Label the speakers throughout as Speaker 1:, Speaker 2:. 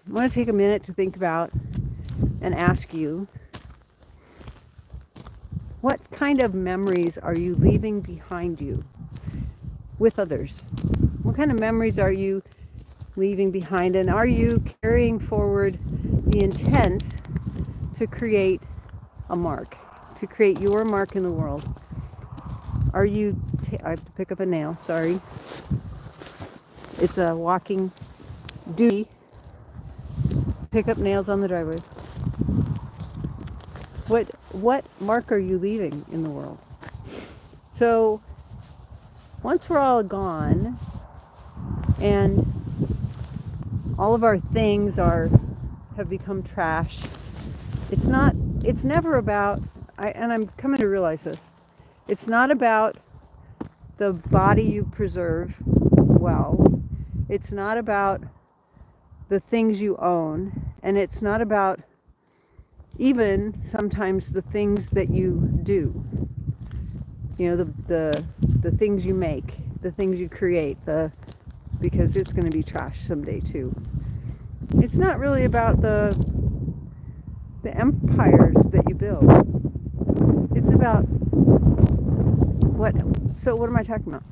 Speaker 1: I want to take a minute to think about and ask you, what kind of memories are you leaving behind you with others? What kind of memories are you leaving behind, and are you carrying forward the intent to create a mark, to create your mark in the world? Are you, I have to pick up a nail, sorry. It's a walking duty. Pick up nails on the driveway. What mark are you leaving in the world? So once we're all gone and all of our things have become trash, it's never about, and I'm coming to realize this, it's not about the body you preserve well. It's not about the things you own, and it's not about even sometimes the things that you do. You know, the things you make, the things you create, because it's going to be trash someday too. It's not really about the empires that you build. It's about what am I talking about?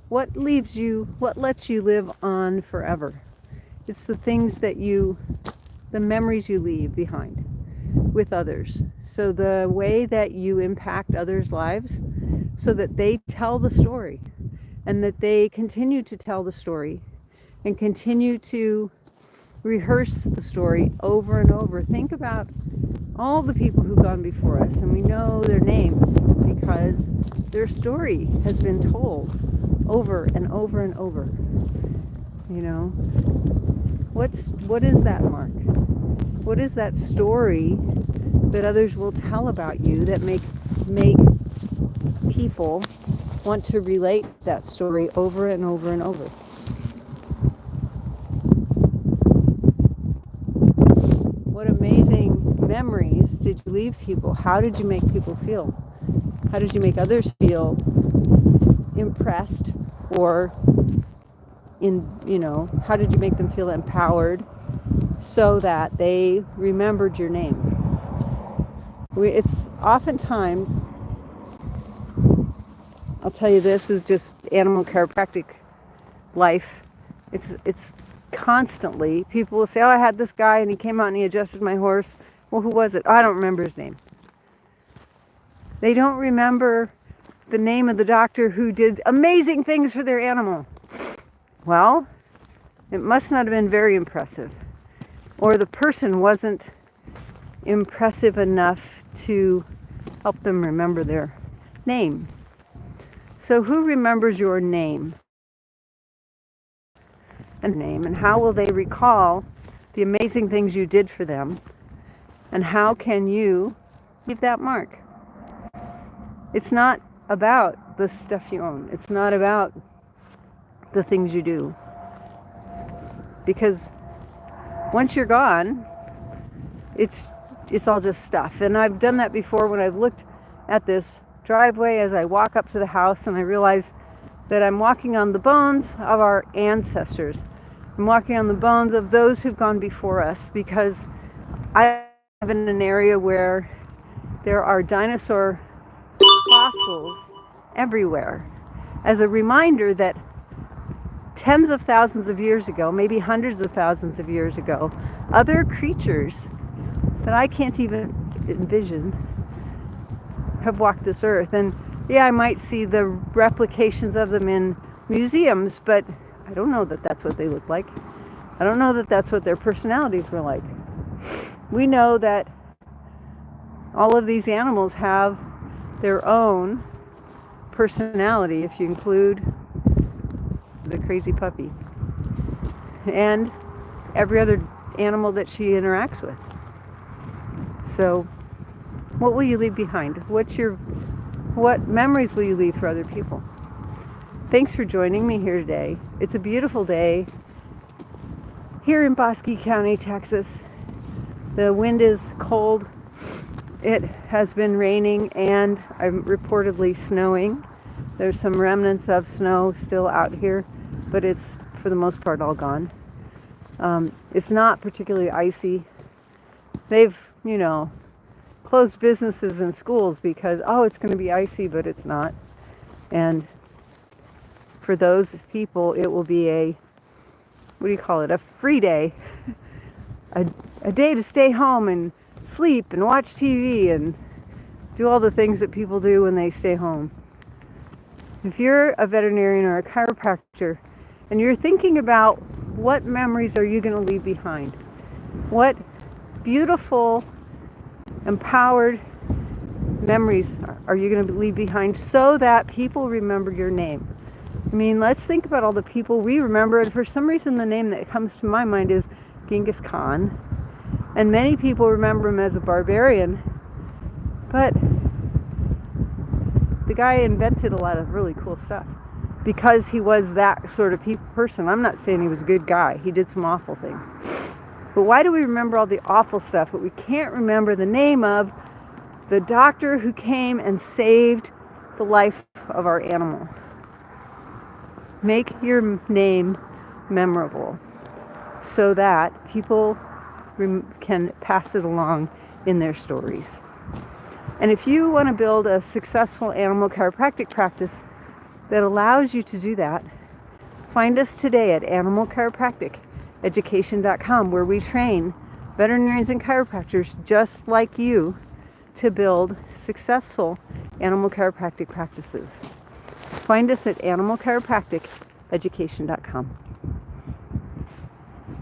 Speaker 1: What lets you live on forever? It's the things the memories you leave behind with others. So the way that you impact others' lives so that they tell the story and that they continue to tell the story and continue to rehearse the story over and over. Think about all the people who've gone before us, and we know their names because their story has been told over and over and over. You know, what is that mark? What is that story that others will tell about you that make people want to relate that story over and over and over? What amazing memories did you leave people? How did you make people feel? How did you make others feel impressed, or how did you make them feel empowered so that they remembered your name? It's oftentimes, I'll tell you, this is just animal chiropractic life. It's constantly, people will say, oh, I had this guy and he came out and he adjusted my horse. Well, who was it? Oh, I don't remember his name. They don't remember the name of the doctor who did amazing things for their animal. Well, it must not have been very impressive, or the person wasn't impressive enough to help them remember their name. So who remembers your name? And how will they recall the amazing things you did for them? And how can you leave that mark? It's not about the stuff you own. It's not about the things you do. Because once you're gone, it's all just stuff. And I've done that before when I've looked at this driveway as I walk up to the house, and I realize that I'm walking on the bones of our ancestors. I'm walking on the bones of those who've gone before us, because I live in an area where there are dinosaur fossils everywhere, as a reminder that tens of thousands of years ago, maybe hundreds of thousands of years ago, other creatures that I can't even envision have walked this earth. And yeah, I might see the replications of them in museums, but I don't know that that's what they look like. I don't know that that's what their personalities were like. We know that all of these animals have their own personality, if you include the crazy puppy and every other animal that she interacts with. So what will you leave behind? What memories will you leave for other people? Thanks for joining me here today. It's a beautiful day here in Bosque County, Texas. The wind is cold. It has been raining and reportedly snowing. There's some remnants of snow still out here, but it's for the most part all gone. It's not particularly icy. They've, closed businesses and schools because, oh, it's going to be icy, but it's not. And for those people, it will be a, what do you call it, a free day. a day to stay home and sleep and watch TV and do all the things that people do when they stay home. If you're a veterinarian or a chiropractor and you're thinking about what memories are you going to leave behind, what beautiful, empowered memories are you going to leave behind so that people remember your name? I mean, let's think about all the people we remember, and for some reason the name that comes to my mind is Genghis Khan, and many people remember him as a barbarian, but the guy invented a lot of really cool stuff because he was that sort of person. I'm not saying he was a good guy. He did some awful things. But why do we remember all the awful stuff, but we can't remember the name of the doctor who came and saved the life of our animal? Make your name memorable so that people can pass it along in their stories. And if you want to build a successful animal chiropractic practice that allows you to do that, find us today at animalchiropracticeducation.com, where we train veterinarians and chiropractors just like you to build successful animal chiropractic practices. Find us at animalchiropracticeducation.com.